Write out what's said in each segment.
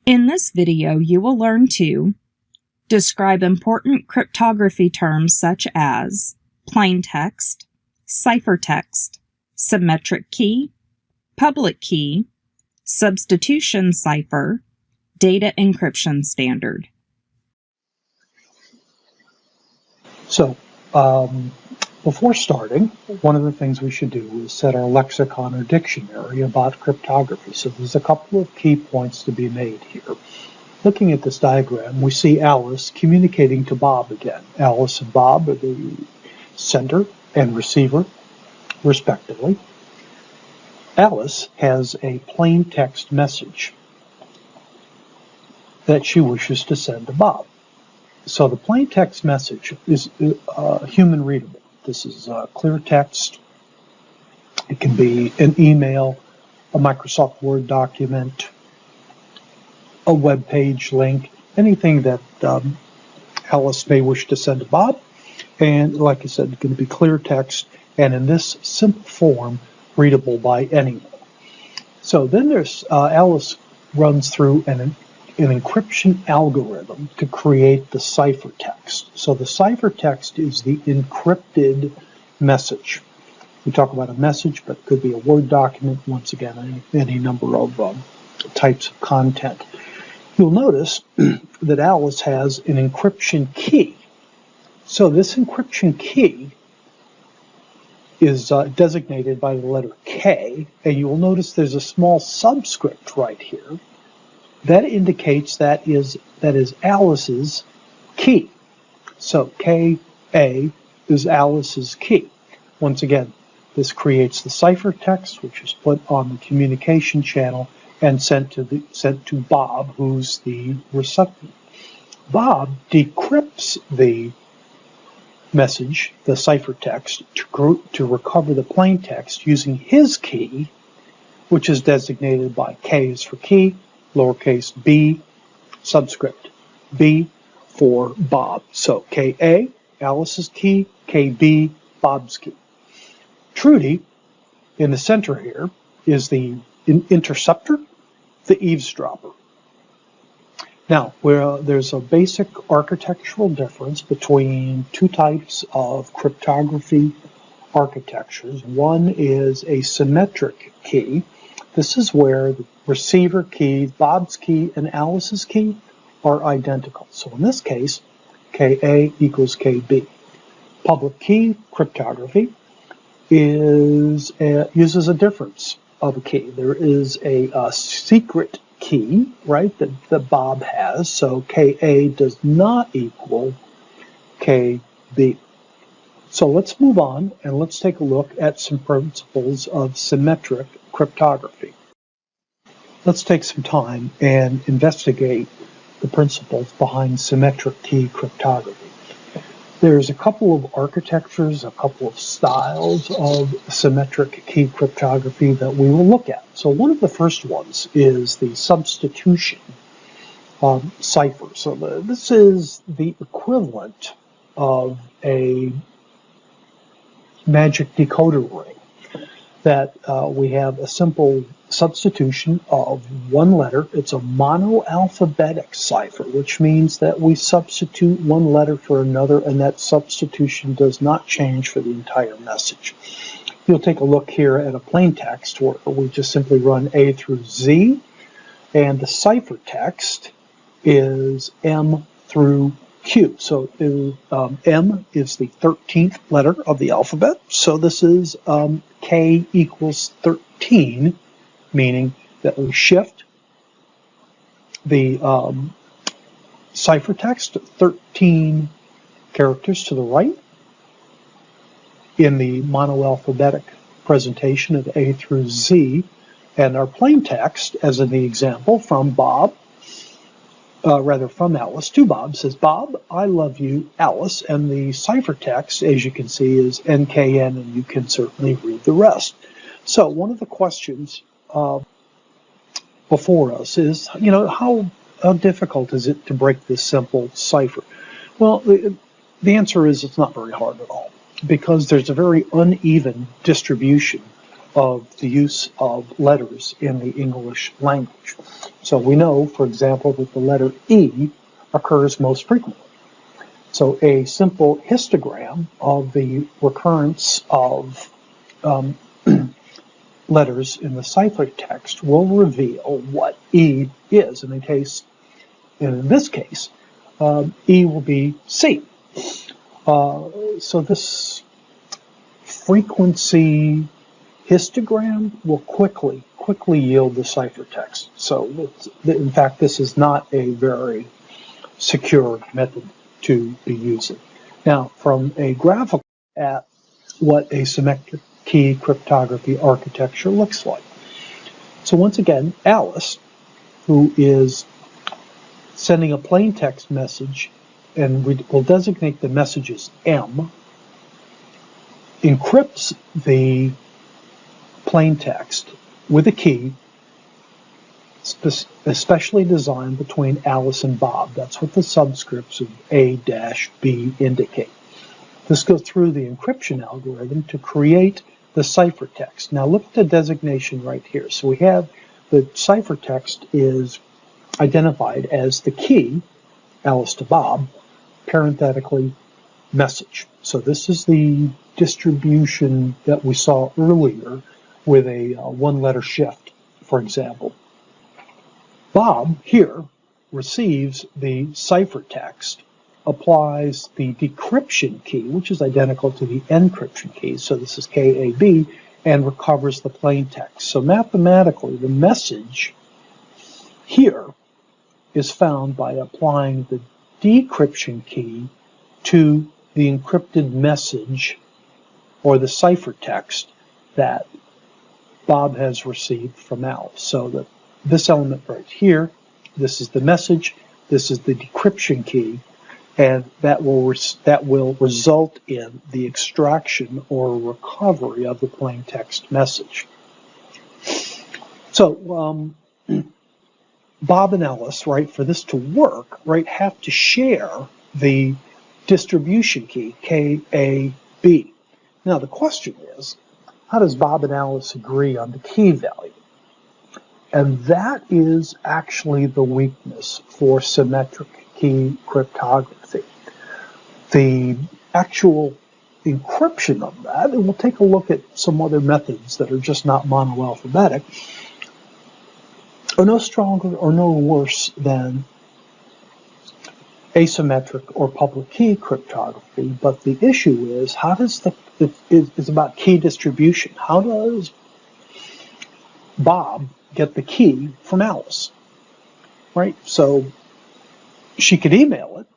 In this video, you will learn to describe important cryptography terms such as plaintext, ciphertext, symmetric key, public key, substitution cipher, data encryption standard. So, before starting, one of the things we should do is set our lexicon or dictionary about cryptography. So there's a couple of key points to be made here. Looking at this diagram, we see Alice communicating to Bob again. Alice and Bob are the sender and receiver, respectively. Alice has a plain text message that she wishes to send to Bob. So the plain text message is human readable. This is clear text. It can be an email, a Microsoft Word document, a web page link, anything that Alice may wish to send to Bob. And like I said, it's going to be clear text and in this simple form, readable by anyone. So then there's Alice runs through an encryption algorithm to create the ciphertext. So the ciphertext is the encrypted message. We talk about a message, but it could be a Word document, once again, any number of types of content. You'll notice that Alice has an encryption key. So this encryption key is designated by the letter K, and you will notice there's a small subscript right here. That indicates that is Alice's key. So Ka is Alice's key. Once again, this creates the ciphertext, which is put on the communication channel and sent to Bob, who's the recipient. Bob decrypts the message, the ciphertext, to recover the plain text using his key, which is designated by K is for key, lowercase b, subscript B for Bob. So Ka, Alice's key, Kb, Bob's key. Trudy, in the center here, is the interceptor, the eavesdropper. Now, there's a basic architectural difference between two types of cryptography architectures. One is a symmetric key. This is where the receiver key, Bob's key, and Alice's key are identical. So in this case, Ka equals Kb. Public key cryptography uses a difference of a key. There is a secret key, right, that Bob has. So Ka does not equal Kb. So let's move on and let's take a look at some principles of symmetric cryptography. Let's take some time and investigate the principles behind symmetric key cryptography. There's a couple of architectures, a couple of styles of symmetric key cryptography that we will look at. So one of the first ones is the substitution cipher. So this is the equivalent of a magic decoder ring, that we have a simple substitution of one letter. It's a monoalphabetic cipher, which means that we substitute one letter for another, and that substitution does not change for the entire message. You'll take a look here at a plain text where we just simply run A through Z, and the ciphertext is M through Q. So M is the 13th letter of the alphabet. So this is K equals 13, meaning that we shift the ciphertext 13 characters to the right in the monoalphabetic presentation of A through Z. And our plain text, as in the example from Bob, from Alice to Bob, says, "Bob, I love you, Alice." And the ciphertext, as you can see, is NKN, and you can certainly read the rest. So one of the questions before us is, how difficult is it to break this simple cipher? Well, the answer is it's not very hard at all, because there's a very uneven distribution of the use of letters in the English language. So we know, for example, that the letter E occurs most frequently. So a simple histogram of the recurrence of letters in the ciphertext will reveal what E is. In this case, E will be C. So this frequency histogram will quickly yield the ciphertext. So in fact, this is not a very secure method to be using. Now, from a graphical at what a symmetric key cryptography architecture looks like. So once again, Alice, who is sending a plain text message, and we will designate the message as M, encrypts the plain text with a key especially designed between Alice and Bob. That's what the subscripts of A-B indicate. This goes through the encryption algorithm to create the ciphertext. Now look at the designation right here. So we have the ciphertext is identified as the key, Alice to Bob, parenthetically message. So this is the distribution that we saw earlier with a one-letter shift, for example. Bob here receives the ciphertext, applies the decryption key, which is identical to the encryption key, so this is KAB, and recovers the plain text. So mathematically, the message here is found by applying the decryption key to the encrypted message or the ciphertext that Bob has received from Alice. So this element right here, this is the message, this is the decryption key, and that will result in the extraction or recovery of the plain text message. So Bob and Alice, right, for this to work, right, have to share the distribution key, KAB. Now the question is, how does Bob and Alice agree on the key value? And that is actually the weakness for symmetric key cryptography. The actual encryption of that, and we'll take a look at some other methods that are just not monoalphabetic, are no stronger or no worse than asymmetric or public key cryptography, but the issue is it's about key distribution. How does Bob get the key from Alice? Right? So she could email it,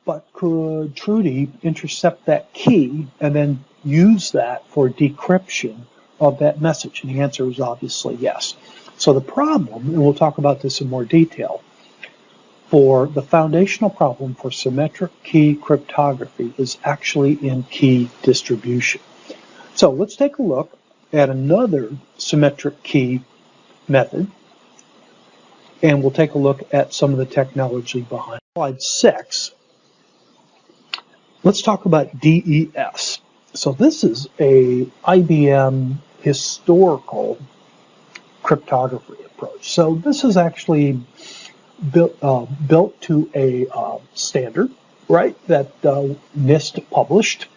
but could Trudy intercept that key and then use that for decryption of that message? And the answer is obviously yes. So the problem, and we'll talk about this in more detail, for the foundational problem for symmetric key cryptography is actually in key distribution. So let's take a look at another symmetric key method, and we'll take a look at some of the technology behind it. Slide 6, let's talk about DES. So this is a IBM historical cryptography approach. So this is actually built to a standard, right, that NIST published.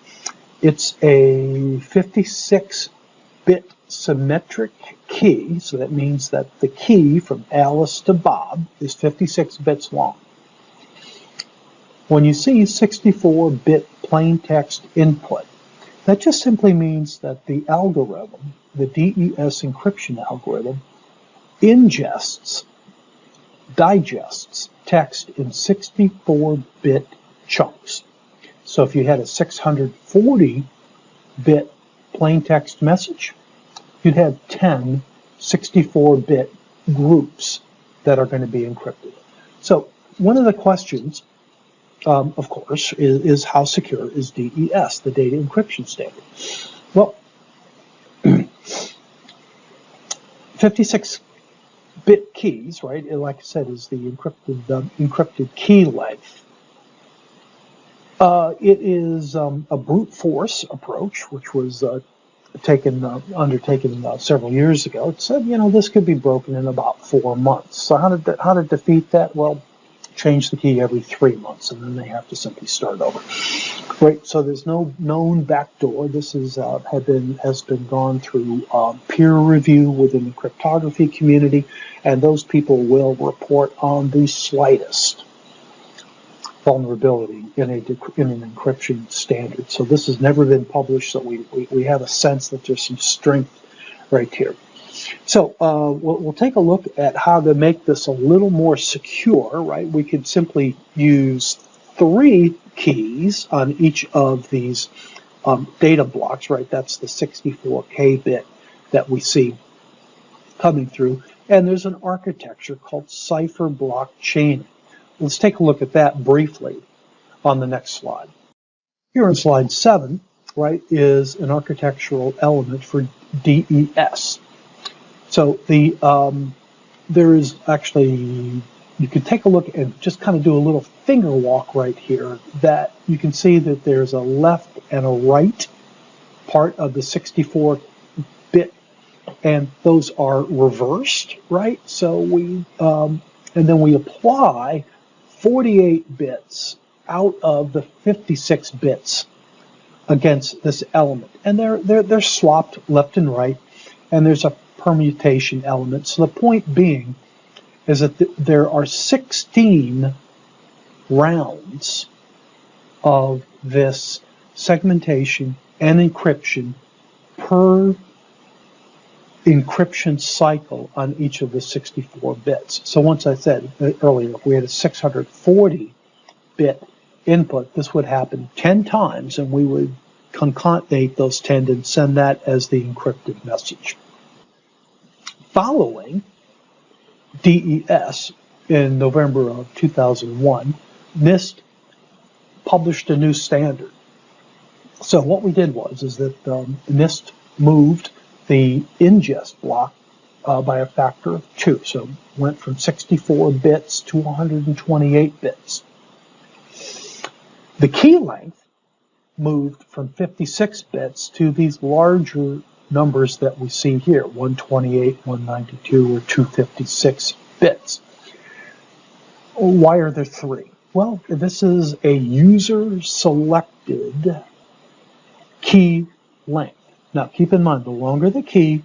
It's a 56-bit symmetric key, so that means that the key from Alice to Bob is 56 bits long. When you see 64-bit plain text input, that just simply means that the algorithm, the DES encryption algorithm, digests text in 64-bit chunks. So if you had a 640-bit plain text message, you'd have 10 64-bit groups that are going to be encrypted. So one of the questions, of course, is how secure is DES, the data encryption standard? Well, 56-bit keys, right, like I said, is the encrypted key length. It is a brute force approach, which was undertaken several years ago. It said, this could be broken in about 4 months. So how to defeat that? Well, change the key every 3 months, and then they have to simply start over. Right. So there's no known backdoor. This has been gone through peer review within the cryptography community, and those people will report on the slightest vulnerability in an encryption standard. So this has never been published, so we have a sense that there's some strength right here. So we'll take a look at how to make this a little more secure, right? We could simply use 3 keys on each of these data blocks, right? That's the 64K bit that we see coming through. And there's an architecture called cipher block chaining. Let's take a look at that briefly on the next slide. Here on slide 7, right, is an architectural element for DES. So there is actually, you can take a look and just kind of do a little finger walk right here, that you can see that there's a left and a right part of the 64-bit, and those are reversed, right? So and then we apply 48 bits out of the 56 bits against this element, and they're swapped left and right, and there's a permutation element. So the point being is that there are 16 rounds of this segmentation and encryption per encryption cycle on each of the 64 bits. So once I said earlier, if we had a 640-bit input, this would happen 10 times, and we would concatenate those 10 and send that as the encrypted message. Following DES in November of 2001, NIST published a new standard. So what we did is that NIST moved the ingest block by a factor of 2. So went from 64 bits to 128 bits. The key length moved from 56 bits to these larger numbers that we see here, 128, 192, or 256 bits. Why are there 3? Well, this is a user-selected key length. Now, keep in mind, the longer the key,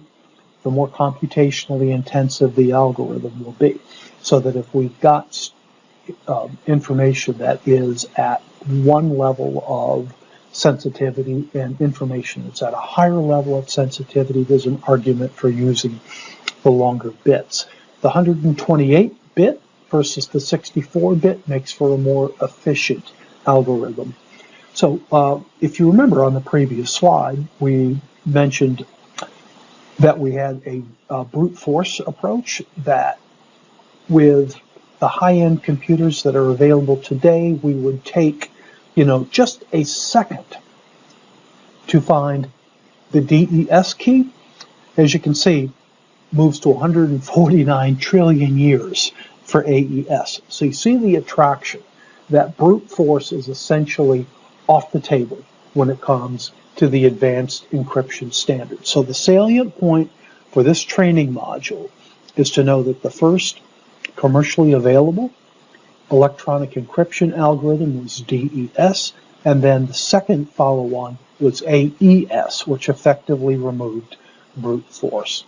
the more computationally intensive the algorithm will be. So that if we've got information that is at one level of sensitivity and information that's at a higher level of sensitivity, there's an argument for using the longer bits. The 128-bit versus the 64-bit makes for a more efficient algorithm. So if you remember on the previous slide, we mentioned that we had a brute force approach, that with the high-end computers that are available today, we would take, just a second to find the DES key. As you can see, moves to 149 trillion years for AES. So you see the attraction, that brute force is essentially off the table when it comes to the advanced encryption standard. So the salient point for this training module is to know that the first commercially available electronic encryption algorithm was DES, and then the second follow-on was AES, which effectively removed brute force.